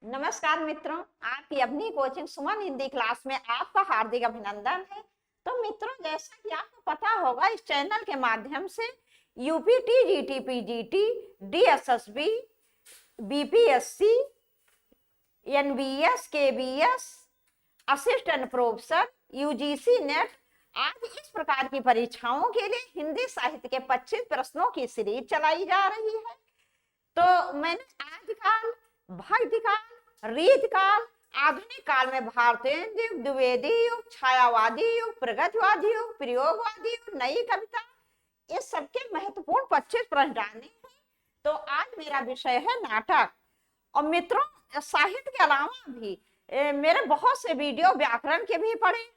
नमस्कार मित्रों, आपकी अपनी कोचिंग सुमन हिंदी क्लास में आपका हार्दिक अभिनंदन है। तो मित्रों, जैसा कि आपको पता होगा, इस चैनल के माध्यम से UPT, GT, PGT, DSSB, BPSC, NBS, KBS, assistant professor, UGC net आज इस प्रकार की परीक्षाओं के लिए हिंदी साहित्य के 25 प्रश्नों की सीरीज चलाई जा रही है। तो मैंने आदिकाल, भक्तिकाल, रीतकाल, आधुनिक काल में भारतीय युग, द्विवेदी युग, छायावादी युग, प्रगतिवादी युग, प्रयोगवादी युग, नई कविता, ये सबके महत्वपूर्ण 25 प्रश्न डालने हैं। तो आज मेरा विषय है नाटक। और मित्रों, साहित्य के अलावा भी मेरे बहुत से वीडियो व्याकरण के भी पढ़े,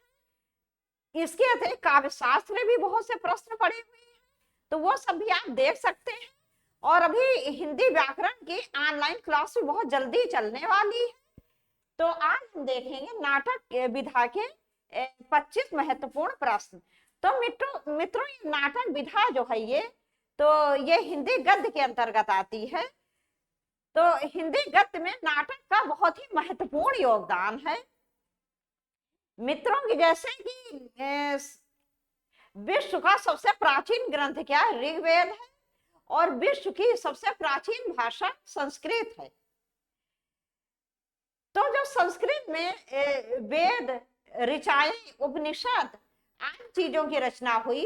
इसके अतिरिक्त काव्य शास्त्र में भी बहुत से प्रश्न पड़े हुए हैं, तो वो सब भी आप देख सकते हैं। और अभी हिंदी व्याकरण की ऑनलाइन क्लास भी बहुत जल्दी चलने वाली है। तो आज हम देखेंगे नाटक विधा के 25 महत्वपूर्ण प्रश्न। तो मित्रों ये नाटक विधा जो है ये हिंदी गद्य के अंतर्गत आती है। तो हिंदी गद्य में नाटक का बहुत ही महत्वपूर्ण योगदान है मित्रों। की जैसे कि विश्व का सबसे प्राचीन ग्रंथ क्या है? ऋग्वेद है। और विश्व की सबसे प्राचीन भाषा संस्कृत है। तो जो संस्कृत में वेद, ऋचाएं, उपनिषद आदि चीजों की रचना हुई,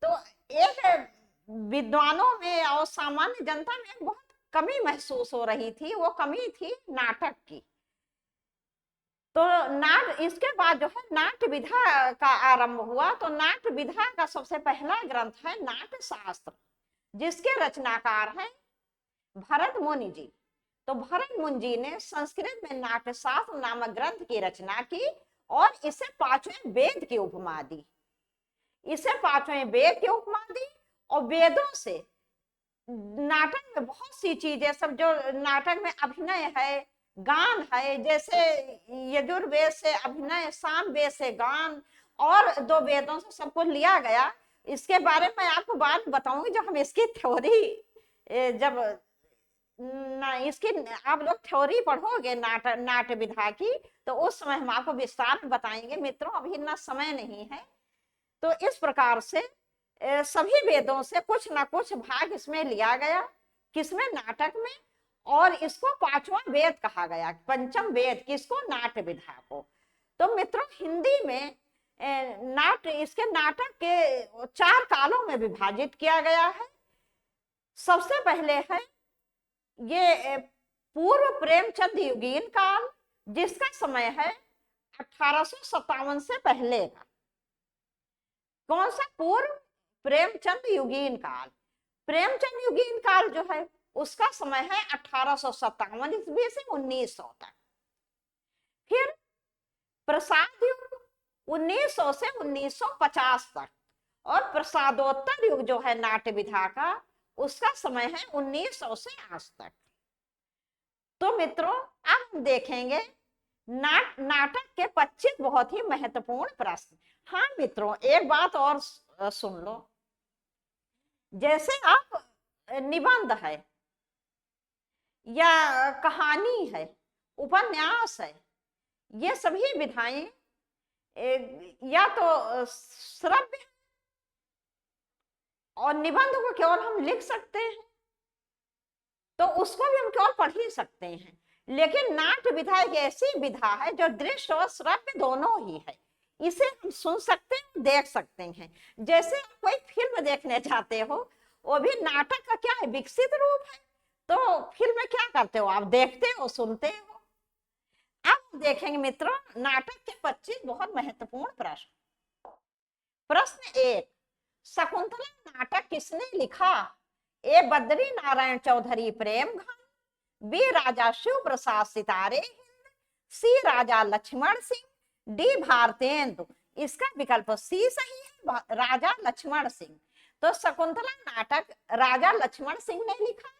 तो एक विद्वानों में और सामान्य जनता में बहुत कमी महसूस हो रही थी। वो कमी थी नाटक की। तो इसके बाद जो है नाट्य विधा का आरंभ हुआ। तो नाट्य विधा का सबसे पहला ग्रंथ है नाट्य शास्त्र, जिसके रचनाकार हैं भरत मुनि जी। तो भरत मुनि जी ने संस्कृत में नाट्य शास्त्र नामक ग्रंथ की रचना की और इसे 5वें वेद की उपमा दी। और वेदों से नाटक में बहुत सी चीजें, सब जो नाटक में अभिनय है, गान है, जैसे यजुर्वेद से अभिनय, सामवेद से गान, और 2 वेदों से सबको लिया गया। इसके बारे में आपको बाद में बताऊंगी जब हम इसकी थ्योरी, जब इसकी आप लोग थ्योरी पढ़ोगे नाट्य विधा की, तो उस समय हम आपको विस्तार में बताएंगे मित्रों। अभी इतना समय नहीं है। तो इस प्रकार से सभी वेदों से कुछ ना कुछ भाग इसमें लिया गया। किसमें? नाटक में। और इसको 5वां वेद कहा गया, पंचम वेद किसको? नाट्य विधा को। तो मित्रों, हिंदी में इसके नाटक के 4 कालों में विभाजित किया गया है। सबसे पहले है ये पूर्व प्रेमचंद युगीन काल, जिसका समय है 1857 से पहले का। कौन सा? पूर्व प्रेमचंद युगीन काल। प्रेमचंद युगीन काल जो है उसका समय है 1857 ईस्वी से 1900 तक। फिर प्रसाद युग 1900 से 1950 तक। और प्रसादोत्तर युग जो है नाट्य विधा का, उसका समय है 1900 से आज तक। तो मित्रों, अब हम देखेंगे नाटक के 25 बहुत ही महत्वपूर्ण प्रश्न। हाँ मित्रों, एक बात और सुन लो। जैसे आप निबंध है या कहानी है, उपन्यास है, ये सभी विधाएं या तो श्रव्य और निबंध को केवल हम लिख सकते हैं, तो उसको भी हम केवल पढ़ ही सकते हैं। लेकिन नाट्य विधा एक ऐसी विधा है जो दृश्य और श्रव्य दोनों ही है। इसे हम सुन सकते हैं, देख सकते हैं। जैसे आप कोई फिल्म देखने जाते हो, वो भी नाटक का क्या है? विकसित रूप है। तो फिल्म में क्या करते हो? आप देखते हो, सुनते हो। अब देखेंगे मित्रों नाटक के 25 बहुत महत्वपूर्ण प्रश्न। प्रश्न 1, शकुंतला नाटक किसने लिखा? ए बद्री नारायण चौधरी प्रेमघन, बी राजा शिव प्रसाद सितारे हिंद, सी राजा लक्ष्मण सिंह, डी भारतेंदु। इसका विकल्प सी सही है, राजा लक्ष्मण सिंह। तो शकुंतला नाटक राजा लक्ष्मण सिंह ने लिखा।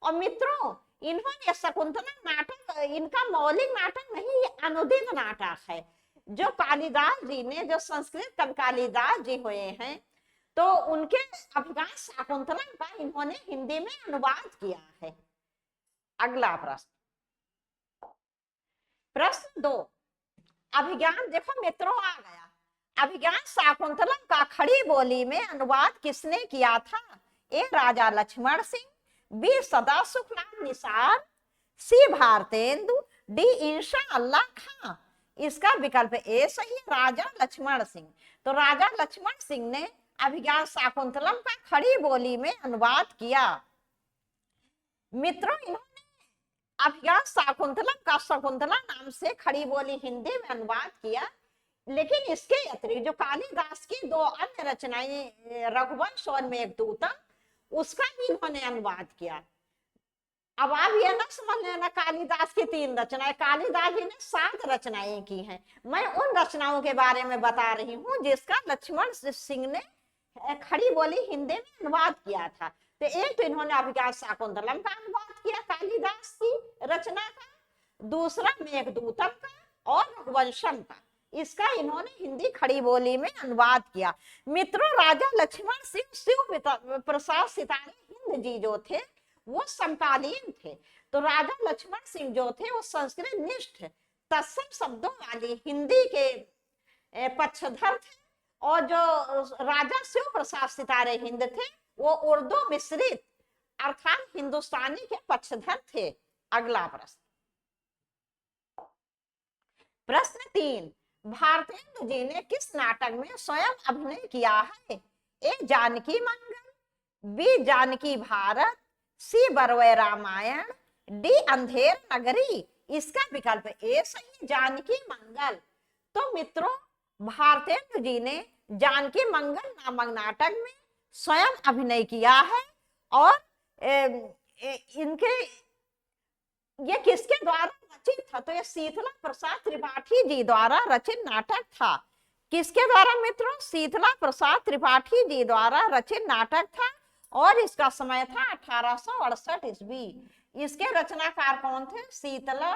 और मित्रों, इन्होंने शकुंतला नाटक इनका मौलिक नाटक नहीं, ये अनुदित नाटक है जो कालिदास जी ने, जो संस्कृत कवि कालिदास जी हुए हैं, तो उनके अभिज्ञान शकुंतला का इन्होंने हिंदी में अनुवाद किया है। अगला प्रश्न, प्रश्न 2, अभिज्ञान, देखो मित्रों आ गया, अभिज्ञान शाकुंतलम का खड़ी बोली में अनुवाद किसने किया था? ए राजा लक्ष्मण सिंह, बी सदा सुखलाल निसार, सी भारतेंदु, डी इंशा अल्लाह खां। इसका विकल्प ए सही, राजा लक्ष्मण सिंह। तो राजा लक्ष्मण सिंह ने अभिज्ञान शाकुंतलम का खड़ी बोली में अनुवाद किया। मित्रों, इन्होंने अभिज्ञान शाकुंतलम का शकुंतला नाम से खड़ी बोली हिंदी में अनुवाद किया, लेकिन इसके अतिरिक्त जो कालिदास की 2 अन्य रचनाएं रघुवंश और मेघदूतम, उसका भी इन्होंने अनुवाद किया। अब आप ये ना समझ लेना कालिदास की 3 रचनाएं, कालिदास जी ने 7 रचनाएं की हैं। मैं उन रचनाओं के बारे में बता रही हूँ जिसका लक्ष्मण सिंह ने खड़ी बोली हिंदी में अनुवाद किया था। तो एक तो इन्होंने अभिज्ञान शाकुंतलम का अनुवाद किया कालिदास की रचना का, दूसरा मेघदूतम का और रघुवंशम का, इसका इन्होंने हिंदी खड़ी बोली में अनुवाद किया। मित्रों, राजा लक्ष्मण सिंह शिव प्रसाद सितारे हिंद जी जो थे वो समकालीन थे। तो राजा लक्ष्मण सिंह जो थे वो संस्कृत निष्ठ तत्सम शब्दों वाली हिंदी के पक्षधर थे, और जो राजा शिव प्रसाद सितारे हिंद थे वो उर्दू मिश्रित अर्थात हिंदुस्तानी के पक्षधर थे। अगला प्रश्न, प्रश्न 3, भारतेंदु जी ने किस नाटक में स्वयं अभिनय किया है? ए जानकी मंगल, बी जानकी भारत, सी बरवे रामायण, डी अंधेर नगरी। इसका विकल्प ए सही, जानकी मंगल। तो मित्रों, भारतेंदु जी ने जानकी मंगल नामक नाटक में स्वयं अभिनय किया है, और इनके ये किसके द्वारा रचित था? तो ये शीतला प्रसाद त्रिपाठी जी द्वारा रचित नाटक था। किसके द्वारा मित्रों? शीतला प्रसाद त्रिपाठी जी द्वारा रचित नाटक था, और इसका समय था 1868 ईस्वी। इसके रचनाकार कौन थे? शीतला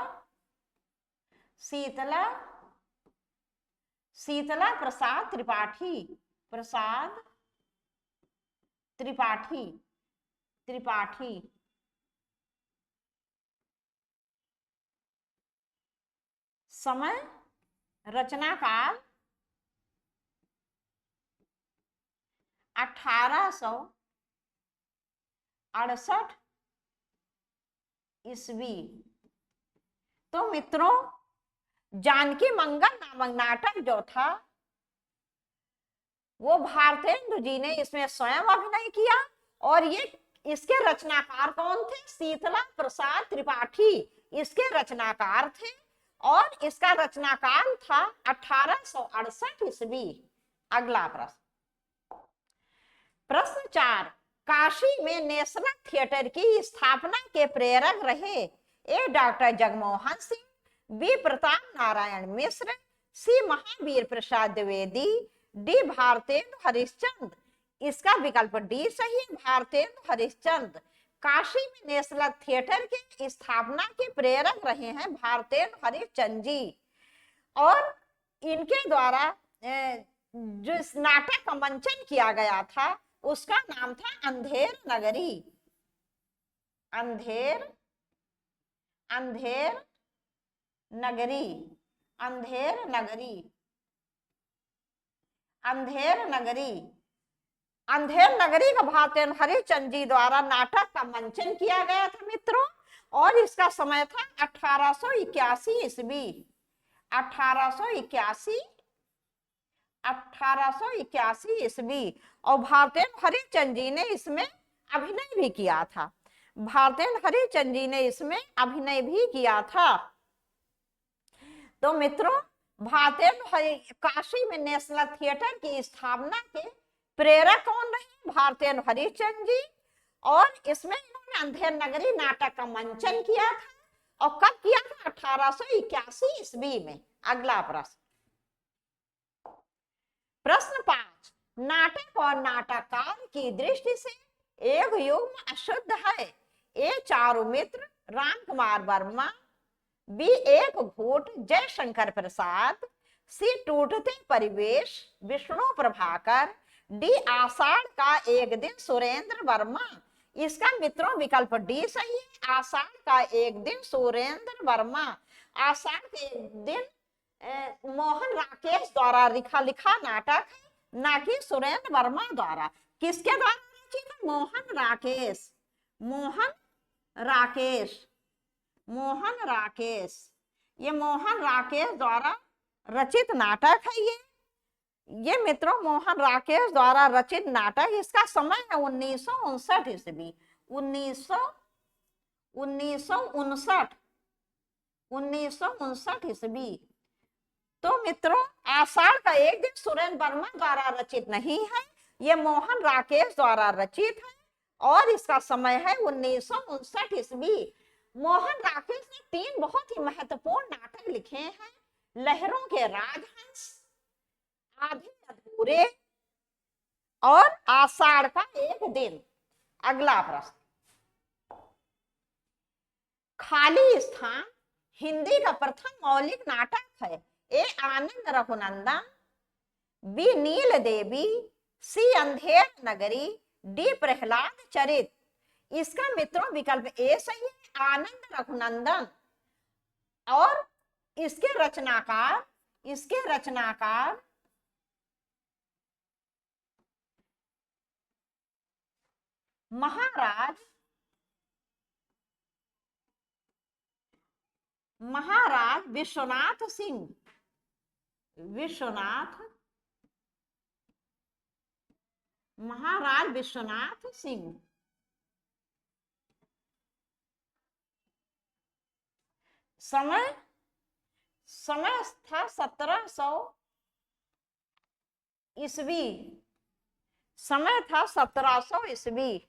प्रसाद त्रिपाठी। समय, रचनाकाल 1868 ईस्वी। तो मित्रों, जानकी मंगल नामक नाटक जो था वो भारतेंदु जी ने इसमें स्वयं अभिनय किया, और ये इसके रचनाकार कौन थे? शीतला प्रसाद त्रिपाठी इसके रचनाकार थे, और इसका रचनाकाल था 1868 ईस्वी। अगला प्रश्न, प्रश्न 4, काशी में नेशनल थिएटर की स्थापना के प्रेरक रहे? ए डॉक्टर जगमोहन सिंह, बी प्रताप नारायण मिश्र, सी महावीर प्रसाद द्विवेदी, डी भारतेंदु हरिश्चंद्र। इसका विकल्प डी सही, भारतेंदु हरिश्चंद्र। काशी में नेशनल थिएटर की स्थापना के प्रेरक रहे हैं भारतेंदु हरिश्चंद्र जी, और इनके द्वारा जो इस नाटक का मंचन किया गया था उसका नाम था अंधेर नगरी। अंधेर नगरी का भारतेंदु हरिश्चंद्र जी द्वारा नाटक का मंचन किया गया था मित्रों, और इसका समय था 1881 ईस्वी। 1881 ईस्वी, और भारतेंदु हरिश्चंद्र जी ने इसमें अभिनय भी किया था। तो मित्रों, काशी में नेशनल थिएटर की स्थापना के प्रेरक कौन रहे? भारतेंदु हरिश्चंद्र जी, और इसमें इन्होंने अंधेर नगरी नाटक का मंचन किया था, और कब किया था? 1881 ईस्वी में। अगला प्रश्न, प्रश्न 5, नाटक और नाटककार की दृष्टि से एक युग्म अशुद्ध है? ए चारुमित्र राम कुमार वर्मा, बी एक घूट जयशंकर प्रसाद, सी टूटते परिवेश विष्णु प्रभाकर, डी आषाढ़ का एक दिन सुरेंद्र वर्मा। इसका मित्रों विकल्प डी सही है, आषाढ़ का एक दिन सुरेंद्र वर्मा। आषाढ़ के दिन मोहन राकेश द्वारा लिखा नाटक है, ना कि सुरेंद्र वर्मा द्वारा। किसके द्वारा रचित है? मोहन राकेश, मोहन राकेश, मोहन राकेश, ये मोहन राकेश द्वारा रचित नाटक है। ये मित्रों मोहन राकेश द्वारा रचित नाटक, इसका समय है 1959 ईस्वी, 1959 ईस्वी। तो मित्रों आषाढ़ का एक दिन सुरेंद्र वर्मा द्वारा रचित नहीं है, ये मोहन राकेश द्वारा रचित है और इसका समय है 1959 ईस्वी। मोहन राकेश ने 3 बहुत ही महत्वपूर्ण नाटक लिखे हैं, लहरों के राजहंस, आधे अधूरे और आषाढ़ का एक दिन। अगला प्रश्न, खाली स्थान हिंदी का प्रथम मौलिक नाटक है। ए आनंद रघुनंदन, बी नील देवी, सी अंधेर नगरी, डी प्रहलाद चरित। इसका मित्रों विकल्प ए सही है, आनंद रघुनंदन। और इसके रचनाकार महाराज विश्वनाथ सिंह, महाराज विश्वनाथ सिंह। समय था 1700 ईस्वी, समय था 1700 ईस्वी,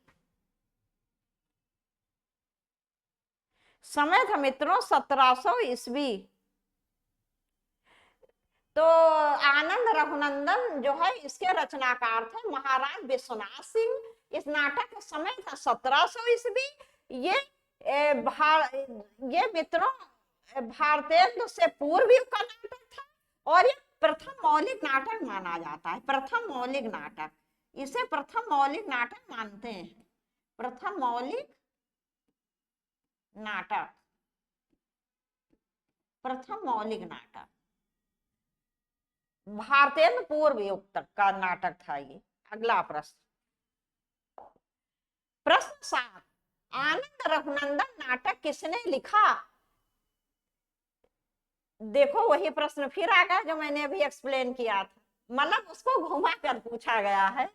समय था मित्रों 1700 ईस्वी। तो आनंद रघुनंदन जो है इसके रचनाकार थे महाराज विश्वनाथ सिंह। इस नाटक का समय था 1700 ईस्वी। ये मित्रों भारतेंदु से पूर्व युग का नाटक था और ये प्रथम मौलिक नाटक माना जाता है, प्रथम मौलिक नाटक, इसे प्रथम मौलिक नाटक मानते हैं, प्रथम मौलिक नाटक, प्रथम मौलिक नाटक, भारतेंदु पूर्व युग तक का नाटक था ये। अगला प्रश्न, प्रश्न 7, आनंद रघुनंदन नाटक किसने लिखा? देखो वही प्रश्न फिर आ गया जो मैंने अभी एक्सप्लेन किया था, मतलब उसको घुमा कर पूछा गया है।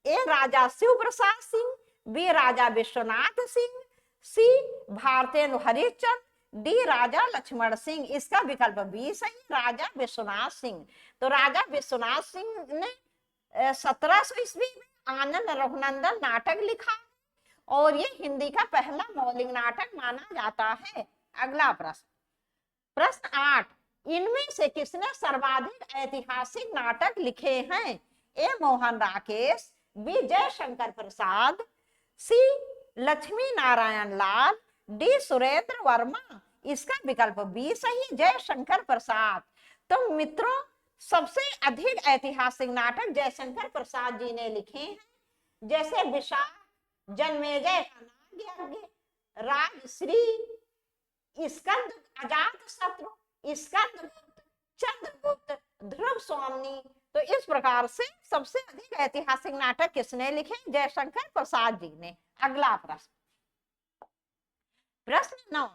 ए राजा शिव प्रसाद सिंह, बी राजा विश्वनाथ सिंह, सी भारतेंदु हरिश्चंद्र, डी राजा लक्ष्मण सिंह। इसका विकल्प बी सही, राजा विश्वनाथ सिंह। तो राजा विश्वनाथ सिंह ने 1700 ईस्वी में आनंद रघुनंदन नाटक लिखा और ये हिंदी का पहला मौलिक नाटक माना जाता है। अगला प्रश्न, प्रश्न 8, इनमें से किसने सर्वाधिक ऐतिहासिक नाटक लिखे हैं? ए मोहन राकेश, बी जयशंकर प्रसाद, सी लक्ष्मी नारायण लाल, डी सुरेंद्र वर्मा। इसका विकल्प बी सही, जयशंकर प्रसाद। तो मित्रों सबसे अधिक ऐतिहासिक नाटक जयशंकर प्रसाद जी ने लिखे हैं, जैसे विशाख, जन्मेजय का नाग यज्ञ, राजश्री, स्कंद अजात शत्रु, स्कंदगुप्त, चंद्रगुप्त, ध्रुव स्वामिनी। तो इस प्रकार से सबसे अधिक ऐतिहासिक नाटक किसने लिखे? जयशंकर प्रसाद जी ने। अगला प्रश्न, प्रश्न 9,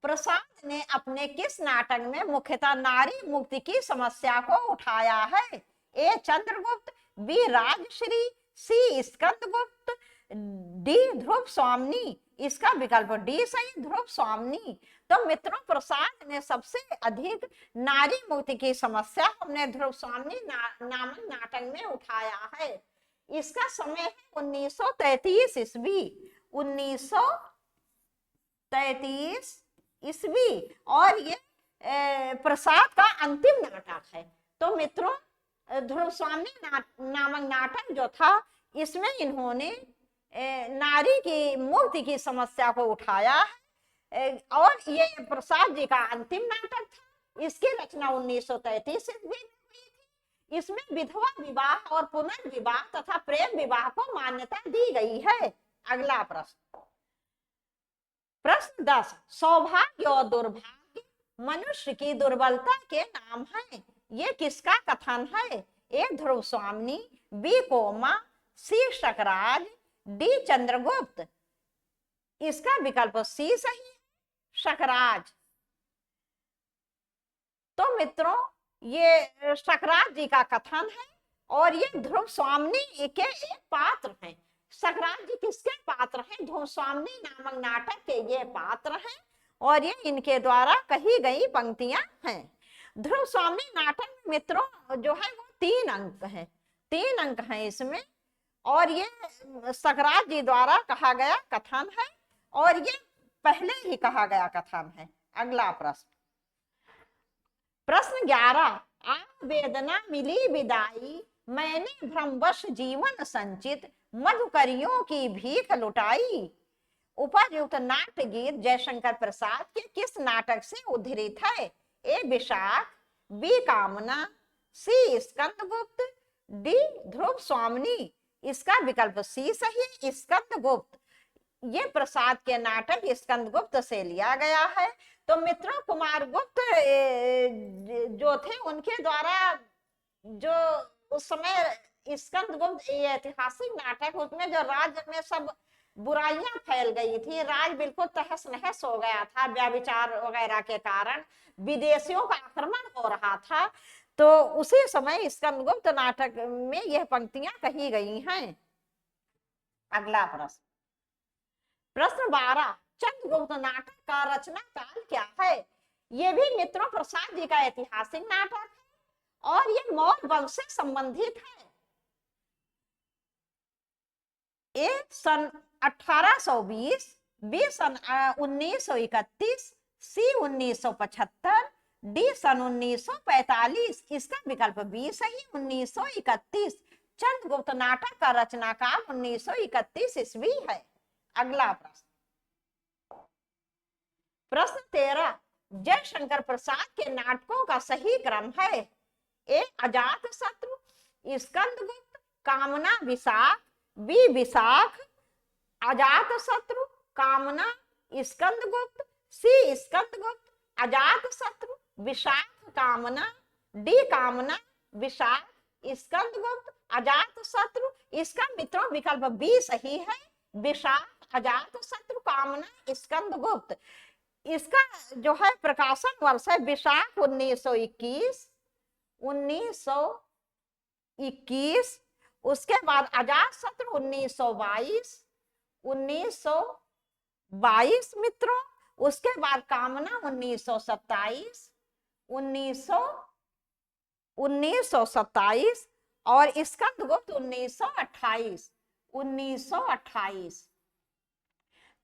प्रसाद ने अपने किस नाटक में मुख्यतः नारी मुक्ति की समस्या को उठाया है? ए चंद्रगुप्त, बी राजश्री, सी स्कंदगुप्त, डी ध्रुव स्वामिनी। इसका विकल्प डी सही, ध्रुव स्वामिनी। तो मित्रों प्रसाद ने सबसे अधिक नारी मुक्ति की समस्या अपने ध्रुव स्वामिनी नामक नाटक में उठाया है। इसका समय है 1933 ईस्वी, 1933 ईस्वी और ये प्रसाद का अंतिम नाटक है। तो मित्रों ध्रुव स्वामिनी नामक नाटक जो था इसमें इन्होंने नारी की मुक्ति की समस्या को उठाया है और ये प्रसाद जी का अंतिम नाटक था। इसकी रचना 1933 ईस्वी में हुई थी। इसमें विधवा विवाह और पुनर्विवाह तथा प्रेम विवाह को मान्यता दी गई है। अगला प्रश्न, प्रश्न 10, सौभाग्य और दुर्भाग्य मनुष्य की दुर्बलता के नाम है। ये किसका कथन है? ए ध्रुव स्वामिनी, बी कोमा, सी शकराज, डी चंद्रगुप्त। इसका विकल्प सी सही है, शकराज। तो मित्रों, ये शकराज जी का कथन है और ये ध्रुव स्वामिनी के एक पात्र हैं। शकराज जी किसके पात्र हैं? ध्रुव स्वामिनी नामक नाटक के ये पात्र हैं और ये इनके द्वारा कही गई पंक्तियां हैं। ध्रुव स्वामिनी नाटक में मित्रों जो है वो 3 अंक हैं, 3 अंक हैं इसमें, और ये शकराज जी द्वारा कहा गया कथन है और ये पहले ही कहा गया कथन है। अगला प्रश्न, प्रश्न 11, आ वेदना मिली विदाई, मैंने भ्रमवश जीवन संचित, मधुकरियों की भीख लुटाई। उपर्युक्त नाट्य गीत जयशंकर प्रसाद के किस नाटक से उद्धृत है? ए विशाख, बी कामना, सी स्कंदगुप्त, डी ध्रुव स्वामिनी। इसका विकल्प सी सही, स्कंदगुप्त। ये प्रसाद के नाटक स्कंदगुप्त से लिया गया है। तो मित्रों, कुमार गुप्त जो थे उनके द्वारा जो उस समय स्कंदगुप्त ऐतिहासिक नाटक, उसमें जो राज्य में सब बुराइयां फैल गई थी, राज बिल्कुल तहस नहस हो गया था व्यभिचार वगैरह के कारण, विदेशियों का आक्रमण हो रहा था। तो उसी समय स्कंदगुप्त नाटक में यह पंक्तियां कही गई हैं। अगला प्रश्न, प्रश्न 12, चंद्रगुप्त नाटक का रचना काल क्या है? ये भी मित्रों प्रसाद जी का ऐतिहासिक नाटक है और ये मौर्य वंश से संबंधित है। ए सन 1820, बी सन 1931, सी 1975, डी सन 1945। इसका विकल्प बी सही, 1931। चंद्रगुप्त नाटक का रचना काल 1931 ईस्वी है। अगला प्रश्न, प्रश्न 13, जयशंकर प्रसाद के नाटकों का सही क्रम है? ए अजात शत्रु, स्कंदगुप्त, कामना विशाख, बी विशाख, अजात शत्रु, कामना, स्कंदगुप्त, सी स्कंदगुप्त, अजात शत्रु, विशाख, कामना, डी कामना, विशाख, स्कंदगुप्त, अजात शत्रु। इसका मित्रों विकल्प बी सही है, विशाख, अजात शत्रु, कामना, स्कंदगुप्त। इसका जो है प्रकाशन वर्ष है विशाख 1921, 1921। उसके बाद अजात शत्रु 1922, 1922 मित्रों। उसके बाद कामना 1927, 1927 और स्कंदगुप्त 1928, 1928।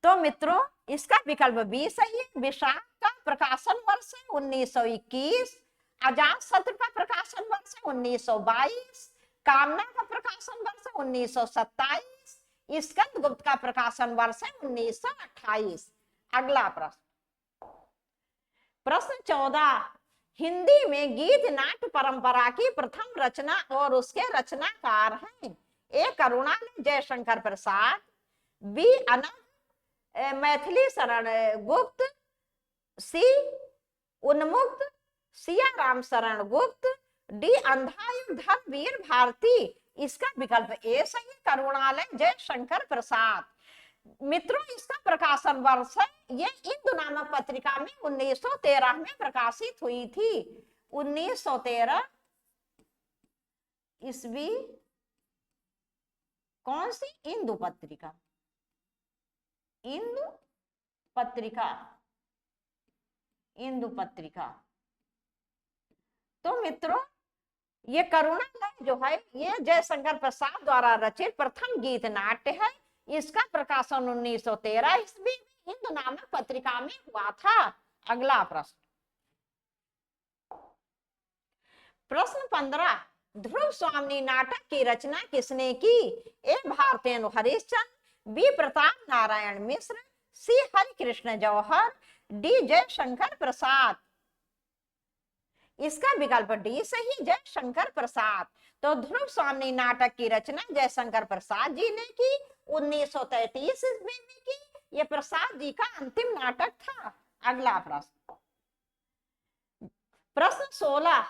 तो मित्रों इसका विकल्प बी सही है, विशाख का प्रकाशन वर्ष है 1921, अजात शत्रु का प्रकाशन वर्ष है 1922, कामना का प्रकाशन वर्ष है 1927, स्कंदगुप्त का प्रकाशन वर्ष है 1928। अगला प्रश्न, प्रश्न 14, हिंदी में गीत नाट्य परंपरा की प्रथम रचना और उसके रचनाकार हैं? ए करुणालय जयशंकर प्रसाद, बी अनंत मैथिली शरण गुप्त, सी उन्मुक्त सियाराम शरण गुप्त, डी अंधायु धर्मवीर भारती। इसका विकल्प ए सही, करुणालय जयशंकर प्रसाद। मित्रों इसका प्रकाशन वर्ष है, ये इंदु नामक पत्रिका में 1913 में प्रकाशित हुई थी। 1913 ईस्वी। कौन सी? इंदु पत्रिका, इंदु पत्रिका, इंदु पत्रिका। तो मित्रों ये करुणालय जो है ये जयशंकर प्रसाद द्वारा रचित प्रथम गीत नाट्य है। इसका प्रकाशन 1913 ईस्वी में हिंदू नामक पत्रिका में हुआ था। अगला प्रश्न, प्रश्न 15, ध्रुव स्वामिनी नाटक की रचना किसने की? ए भारतेंदु हरिश्चंद्र, बी प्रताप नारायण मिश्र, सी हरिकृष्ण जौहर, डी जयशंकर प्रसाद। इसका विकल्प डी सही, जयशंकर प्रसाद। तो ध्रुव स्वामिनी नाटक की रचना जयशंकर प्रसाद जी ने की 1933 ईस्वी में की। यह प्रसाद जी का अंतिम नाटक था। अगला प्रश्न, प्रश्न 16,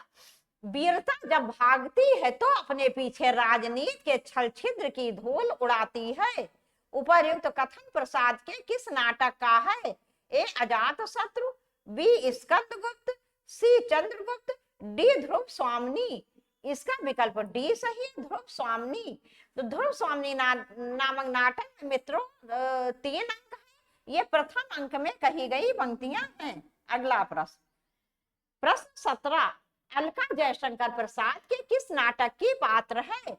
वीरता जब भागती है तो अपने पीछे राजनीति के छल छिद्र की धूल उड़ाती है। उपर्युक्त कथन प्रसाद के किस नाटक का है? ए अजात शत्रु, बी स्कंदगुप्त, सी चंद्रगुप्त, डी ध्रुव स्वामिनी। इसका विकल्प डी सही है, ध्रुव स्वामिनी। तो ध्रुव स्वामिनी नामक नाटक में मित्रों 3 अंक है। ये प्रथम अंक में कही गई पंक्तियां हैं। अगला प्रश्न, प्रश्न 17, अलका जयशंकर प्रसाद के किस नाटक की पात्र है?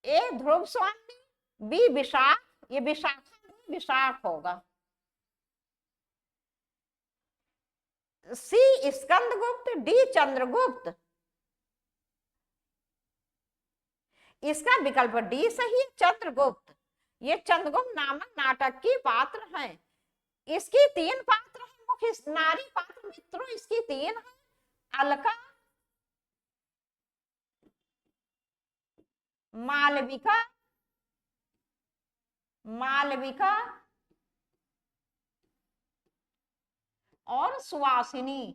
ए ध्रुव स्वामिनी, बी विशाख, ये विशाख होगा, सी स्कंदगुप्त, डी चंद्रगुप्त। इसका विकल्प डी सही है, चंद्रगुप्त। ये चंद्रगुप्त नामक नाटक की पात्र हैं। इसकी 3 पात्र हैं, मुख्य नारी पात्र मित्रों इसकी 3 है, अलका, मालविका, और सुवासिनी।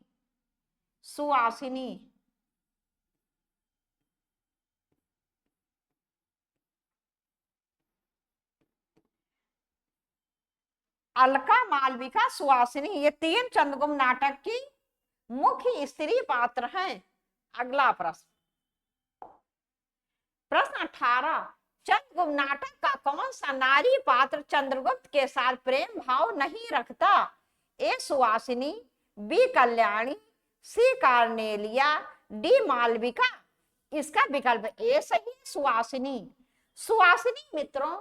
अलका, मालविका, सुवासिनी, ये 3 चंद्रगुप्त नाटक की मुख्य स्त्री पात्र हैं। अगला प्रश्न, प्रश्न 18, चंद्रगुप्त नाटक का कौन सा नारी पात्र चंद्रगुप्त के साथ प्रेम भाव नहीं रखता? ए सुवासिनी, बी कल्याणी, सी कार्नेलिया, डी मालविका। इसका विकल्प ए सही, सुवासिनी। सुवासिनी मित्रों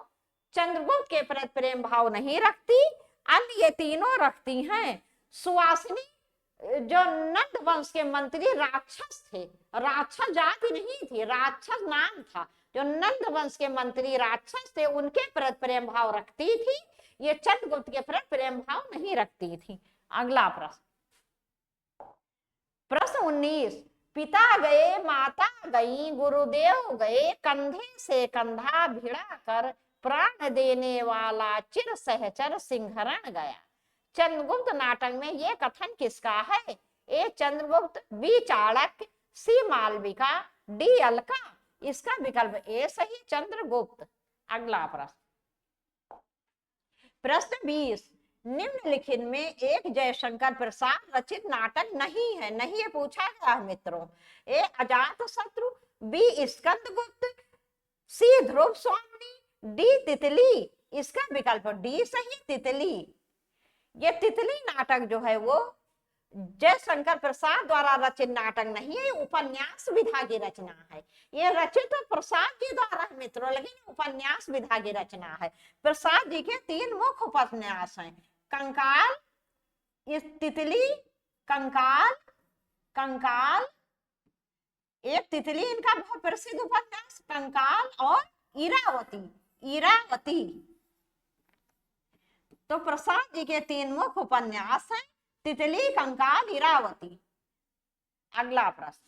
चंद्रगुप्त के प्रति प्रेम भाव नहीं रखती, अन्य ये तीनों रखती हैं। सुवासिनी जो नंद वंश के मंत्री राक्षस थे, राक्षस जाति नहीं थी, राक्षस नाम था, जो नंद वंश के मंत्री राक्षस थे उनके प्रति प्रेम भाव रखती थी, ये चंद्रगुप्त के प्रति प्रेम भाव नहीं रखती थी। अगला प्रश्न, प्रश्न 19, पिता गए माता गई गुरुदेव गए, कंधे से कंधा भिड़ा कर प्राण देने वाला चिर सहचर सिंहरण गया। चंद्रगुप्त नाटक में ये कथन किसका है? ए चंद्रगुप्त, बी चाणक्य, सी मालविका, डी अलका। इसका विकल्प ए सही, चंद्रगुप्त। अगला प्रश्न, प्रश्न 20, निम्नलिखित में एक जयशंकर प्रसाद रचित नाटक नहीं है, नहीं ये पूछा गया है मित्रों। ए अजात शत्रु, बी स्कंदगुप्त, सी ध्रुव स्वामिनी, डी तितली। इसका विकल्प डी सही, तितली। ये तितली नाटक जो है वो जयशंकर प्रसाद द्वारा रचित नाटक नहीं है, उपन्यास विधा की रचना है। ये रचित तो प्रसाद जी द्वारा है मित्रों, लेकिन उपन्यास विधा की रचना है। प्रसाद जी के 3 मुख्य उपन्यास हैं, कंकाल, तितली, कंकाल, एक तितली इनका बहुत प्रसिद्ध उपन्यास, कंकाल, और इरावती। तो प्रसाद जी के 3 मुख्य उपन्यास हैं, तितली, कंकाल, इरावती। अगला प्रश्न,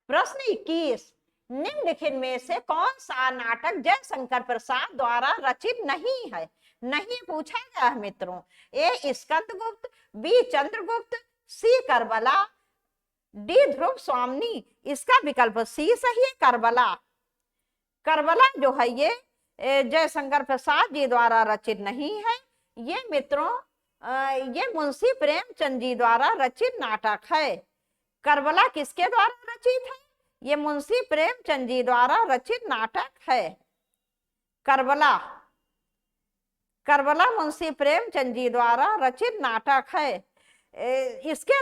प्रश्न 21, निम्नलिखित में से कौन सा नाटक जयशंकर प्रसाद द्वारा रचित नहीं है? नहीं पूछा गया है मित्रों। ए स्कंदगुप्त, बी चंद्रगुप्त, सी करबला, डी ध्रुव स्वामिनी। इसका विकल्प सी सही है, करबला जो है ये जयशंकर प्रसाद जी द्वारा रचित नहीं है। ये मित्रों ये मुंशी प्रेमचंद जी द्वारा रचित नाटक है। करबला किसके द्वारा रचित है? ये मुंशी प्रेमचंद जी द्वारा रचित नाटक है। करबला मुंशी प्रेमचंद जी द्वारा रचित नाटक है। इसके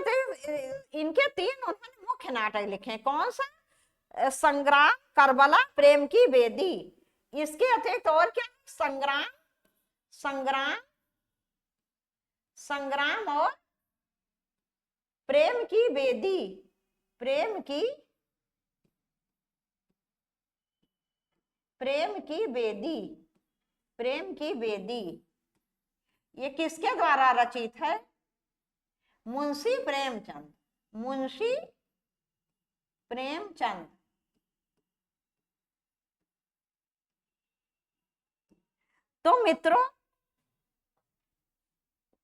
इनके 3 उन्होंने मुख्य नाटक लिखे। कौन सा? संग्राम, करबला, प्रेम की बेदी। इसके अतिरिक्त और क्या? संग्राम और प्रेम की बेदी। प्रेम की बेदी ये किसके द्वारा रचित है? मुंशी प्रेमचंद। तो मित्रों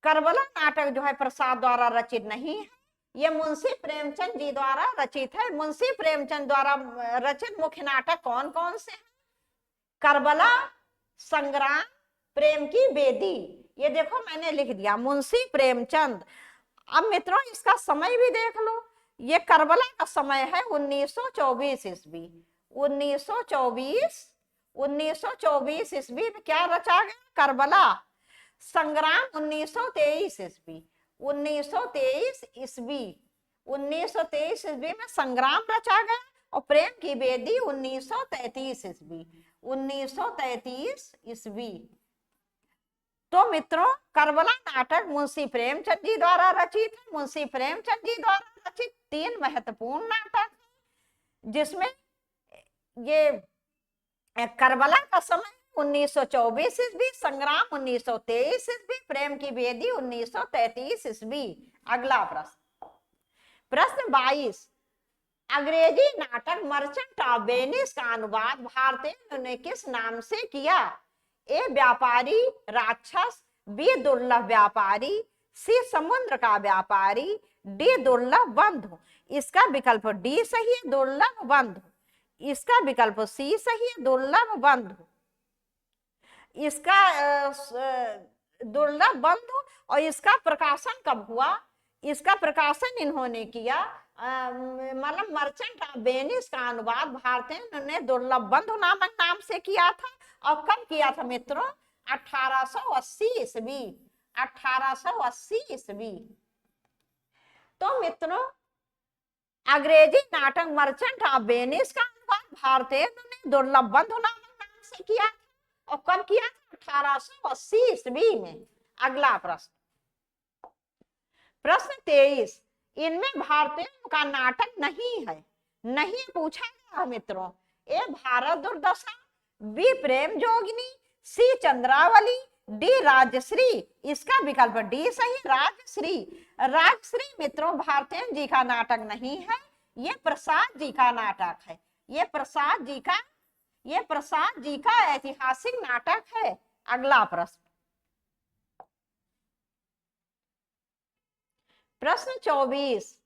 करबला नाटक जो है प्रसाद द्वारा रचित नहीं है, ये मुंशी प्रेमचंद जी द्वारा रचित है। मुंशी प्रेमचंद द्वारा रचित मुख्य नाटक कौन कौन से हैं? करबला, संग्राम, प्रेम की बेदी। ये देखो मैंने लिख दिया मुंशी प्रेमचंद। अब मित्रों इसका समय भी देख लो, ये करबला का समय है 1924 ईस्वी। 1924 ईस्वी में क्या रचा गया? करबला। संग्राम 1923 ईस्वी। 1923 ईस्वी 1923 ईस्वी में संग्राम रचा गया। और प्रेम की बेदी 1933 ईस्वी। 1933 ईस्वी। तो मित्रों करबला नाटक मुंशी प्रेमचंद जी द्वारा रचित है। मुंशी प्रेमचंद जी द्वारा रचित 3 महत्वपूर्ण नाटक, जिसमें ये करबला का समय 1924 ईस्वी, संग्राम 1923 ईस्वी, प्रेम की बेदी 1933 ईस्वी। अगला प्रश्न, प्रश्न 22, अंग्रेजी नाटक मर्चेंट ऑफ वेनिस का अनुवाद भारतीय ने किस नाम से किया? ए व्यापारी राक्षस, बी दुर्लभ व्यापारी, सी समुद्र का व्यापारी, डी दुर्लभ बंधु। इसका विकल्प डी सही है, दुर्लभ बंधु। इसका विकल्प सी सही है, दुर्लभ बंधु। इसका दुर्लभ बंधु। और इसका प्रकाशन कब हुआ? इसका प्रकाशन इन्होंने किया, मतलब मर्चेंट ऑफ वेनिस का अनुवाद भारतीय ने दुर्लभ बंधु नामक नाम से किया था। और कब किया था मित्रों? 1880 ईस्वी। 1880 ईस्वी। तो मित्रों अंग्रेजी नाटक मर्चेंट ऑफ वेनिस का अनुवाद भारतीय ने दुर्लभ बंधु नामक नाम से किया था। और कब किया था? 1880 ईस्वी में। अगला प्रश्न, प्रश्न 23, इनमें भारतीयों का नाटक नहीं है। नहीं पूछा गया मित्रों। ए भारत दुर्दशा, बी प्रेम जोगिनी, सी चंद्रावली, डी राजश्री। इसका विकल्प डी सही, राजश्री। राजश्री मित्रों भारतीय जी का नाटक नहीं है, ये प्रसाद जी का नाटक है। ये प्रसाद जी का ऐतिहासिक नाटक है। अगला प्रश्न, प्रश्न 24,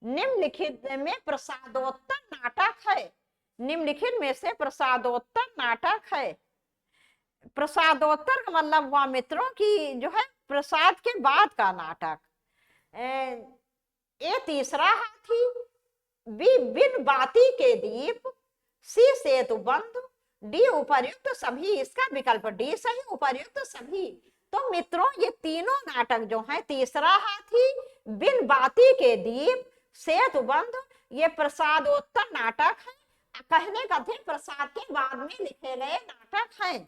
निम्नलिखित में प्रसादोत्तर नाटक है। निम्नलिखित में से प्रसादोत्तर नाटक है। प्रसादोत्तर का मतलब हुआ मित्रों की जो है प्रसाद के बाद का नाटक। ए तीसरा हाथी, बी बिन बाती के दीप, सी सेतु बंधु, डी उपर्युक्त सभी। इसका विकल्प डी सही, उपर्युक्त सभी। तो मित्रों ये तीनों नाटक जो हैं, तीसरा हाथी, बिन बाती के दीप, सेतु बंधु, ये प्रसादोत्तर नाटक है। कहने का थे प्रसाद के बाद में लिखे गए नाटक हैं।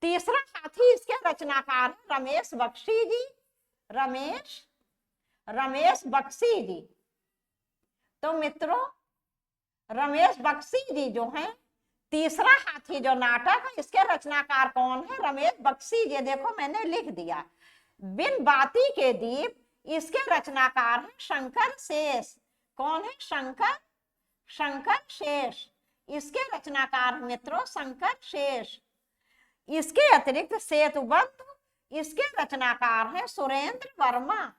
तीसरा हाथी इसके रचनाकार रमेश बख्शी जी। रमेश बख्शी जी। तो मित्रों रमेश बख्शी जी जो हैं, तीसरा हाथी जो नाटक है इसके रचनाकार कौन है? रमेश बख्शी जी। देखो मैंने लिख दिया। बिन बाती के दीप इसके रचनाकार है शंकर शेष। कौन है? शंकर शेष। इसके रचनाकार मित्रों शंकर शेष। इसके अतिरिक्त सेतु बंधु इसके रचनाकार है सुरेंद्र वर्मा।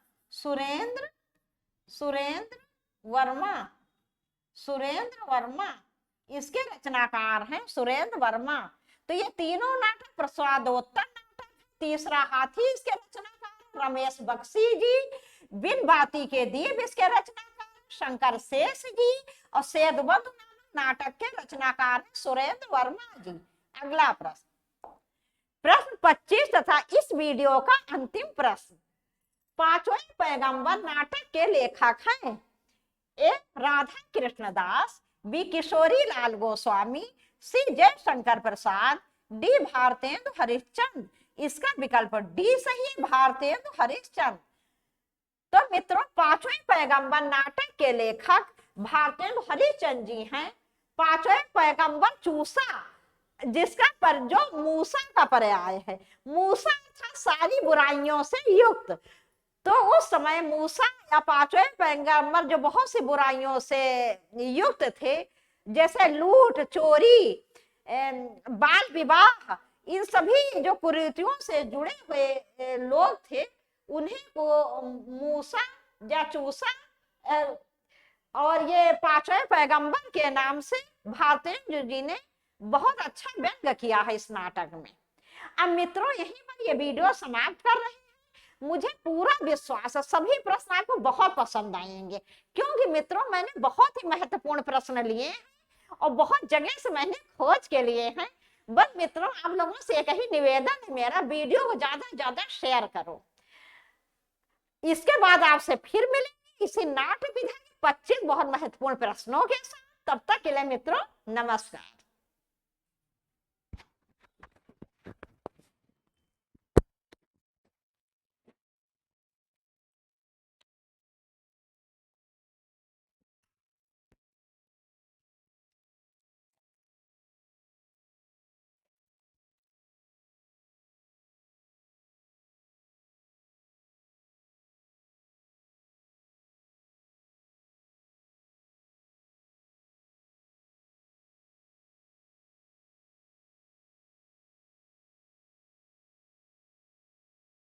इसके रचनाकार हैं सुरेंद्र वर्मा। तो ये तीनों नाटक प्रसादोत्तर नाटक। तीसरा हाथी इसके रचनाकार रमेश बख्शी जी, बिन बाती के दीप इसके रचनाकार शंकर शेष जी, और सेतु बंधु नाटक के रचनाकार सुरेंद्र वर्मा जी। अगला प्रश्न, प्रश्न 25 तथा इस वीडियो का अंतिम प्रश्न, पांचवें पैगंबर नाटक के लेखक हैं। ए राधा कृष्ण दास, बी किशोरी लाल गोस्वामी, सी जयशंकर प्रसाद, डी भारतेंदु हरिश्चंद्र। इसका विकल्प डी सही है, भारतेंदु हरिश्चंद्र। तो मित्रों पांचवें पैगंबर नाटक के लेखक भारतेंदु हरिश्चंद्र जी हैं। पांचवें पैगंबर चूसा, जिसका पर जो मूसा का पर्याय है। मूसा था सारी बुराइयों से युक्त। तो उस समय मूसा या पांचवें पैगंबर जो बहुत सी बुराइयों से युक्त थे, जैसे लूट, चोरी, बाल विवाह, इन सभी जो कुरीतियों से जुड़े हुए लोग थे, उन्हीं को मूसा या चूसा और ये पांचवें पैगंबर के नाम से भारतेंदु जी ने बहुत अच्छा व्यंग किया है इस नाटक में। अब मित्रों यहीं पर ये वीडियो समाप्त कर रहे हैं। मुझे पूरा विश्वास है सभी प्रश्न आपको बहुत पसंद आएंगे, क्योंकि मित्रों मैंने बहुत ही महत्वपूर्ण प्रश्न लिए हैं और बहुत जगह से मैंने खोज के लिए हैं। बस मित्रों आप लोगों से एक ही निवेदन है मेरा, वीडियो को ज्यादा से ज्यादा शेयर करो। इसके बाद आपसे फिर मिलेंगे इसी नाट्य विधा के 25 बहुत महत्वपूर्ण प्रश्नों के साथ। तब तक के लिए मित्रों नमस्कार।